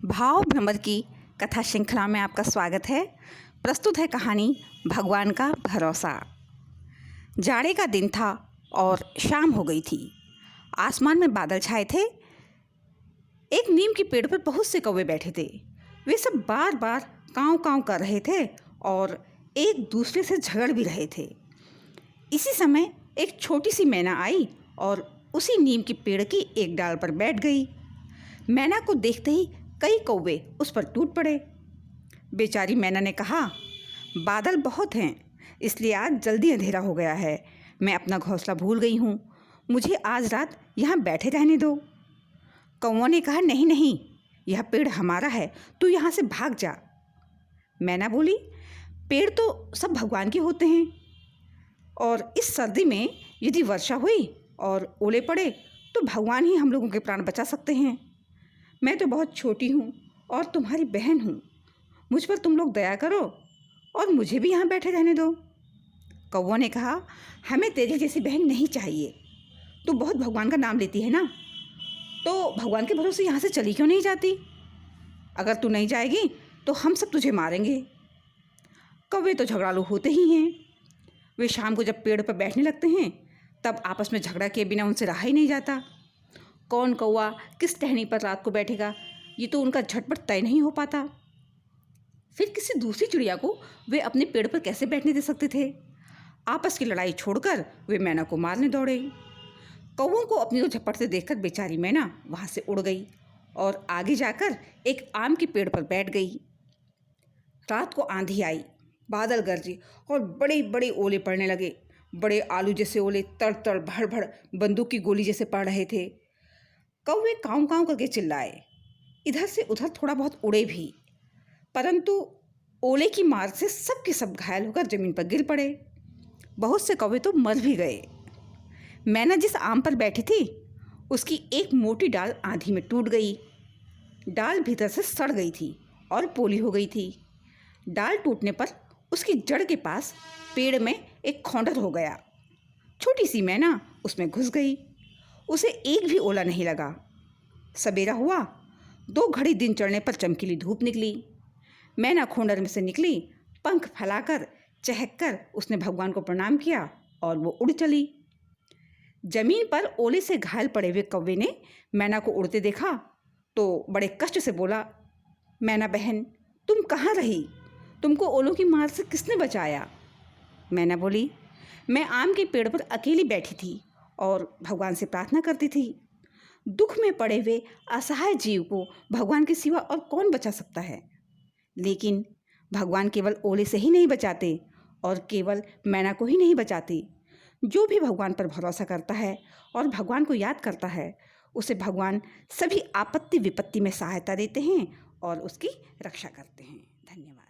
भाव भ्रमर की कथा श्रृंखला में आपका स्वागत है। प्रस्तुत है कहानी भगवान का भरोसा। जाड़े का दिन था और शाम हो गई थी। आसमान में बादल छाए थे। एक नीम के पेड़ पर बहुत से कौवे बैठे थे। वे सब बार बार काँव काँव कर रहे थे और एक दूसरे से झगड़ भी रहे थे। इसी समय एक छोटी सी मैना आई और उसी नीम के पेड़ की एक डाल पर बैठ गई। मैना को देखते ही कई कौवे उस पर टूट पड़े। बेचारी मैना ने कहा, बादल बहुत हैं, इसलिए आज जल्दी अंधेरा हो गया है। मैं अपना घोंसला भूल गई हूँ। मुझे आज रात यहाँ बैठे रहने दो। कौवों ने कहा, नहीं नहीं, यह पेड़ हमारा है, तू यहाँ से भाग जा। मैना बोली, पेड़ तो सब भगवान के होते हैं और इस सर्दी में यदि वर्षा हुई और ओले पड़े तो भगवान ही हम लोगों के प्राण बचा सकते हैं। मैं तो बहुत छोटी हूँ और तुम्हारी बहन हूँ। मुझ पर तुम लोग दया करो और मुझे भी यहाँ बैठे रहने दो। कौवों ने कहा, हमें तेरी जैसी बहन नहीं चाहिए। तू बहुत भगवान का नाम लेती है ना, तो भगवान के भरोसे यहाँ से चली क्यों नहीं जाती? अगर तू नहीं जाएगी तो हम सब तुझे मारेंगे। कौवे तो झगड़ालू होते ही हैं। वे शाम को जब पेड़ पर बैठने लगते हैं तब आपस में झगड़ा किए बिना उनसे रहा ही नहीं जाता। कौन कौवा किस टहनी पर रात को बैठेगा, ये तो उनका झटपट तय नहीं हो पाता। फिर किसी दूसरी चिड़िया को वे अपने पेड़ पर कैसे बैठने दे सकते थे? आपस की लड़ाई छोड़कर वे मैना को मारने दौड़े। कौवों को अपनी ओर झपटते देखकर बेचारी मैना वहाँ से उड़ गई और आगे जाकर एक आम के पेड़ पर बैठ गई। रात को आंधी आई, बादल गरजे और बड़े बड़े ओले पड़ने लगे। बड़े आलू जैसे ओले तड़ तड़ भड़ भड़ बंदूक की गोली जैसे पड़ रहे थे। कौवे काँव काँव करके चिल्लाए। इधर से उधर थोड़ा बहुत उड़े भी, परंतु ओले की मार से सब के सब घायल होकर जमीन पर गिर पड़े। बहुत से कौवे तो मर भी गए। मैना जिस आम पर बैठी थी उसकी एक मोटी डाल आंधी में टूट गई। डाल भीतर से सड़ गई थी और पोली हो गई थी। डाल टूटने पर उसकी जड़ के पास पेड़ में एक खौंडर हो गया। छोटी सी मैना उसमें घुस गई। उसे एक भी ओला नहीं लगा। सवेरा हुआ, 2 घड़ी दिन चढ़ने पर चमकीली धूप निकली। मैना खोंडर में से निकली, पंख फैलाकर चहककर उसने भगवान को प्रणाम किया और वो उड़ चली। जमीन पर ओले से घायल पड़े हुए कौवे ने मैना को उड़ते देखा तो बड़े कष्ट से बोला, मैना बहन, तुम कहाँ रही? तुमको ओलों की मार से किसने बचाया? मैना बोली, मैं आम के पेड़ पर अकेली बैठी थी और भगवान से प्रार्थना करती थी। दुख में पड़े हुए असहाय जीव को भगवान के सिवा और कौन बचा सकता है? लेकिन भगवान केवल ओले से ही नहीं बचाते और केवल मैना को ही नहीं बचाते। जो भी भगवान पर भरोसा करता है और भगवान को याद करता है, उसे भगवान सभी आपत्ति विपत्ति में सहायता देते हैं और उसकी रक्षा करते हैं। धन्यवाद।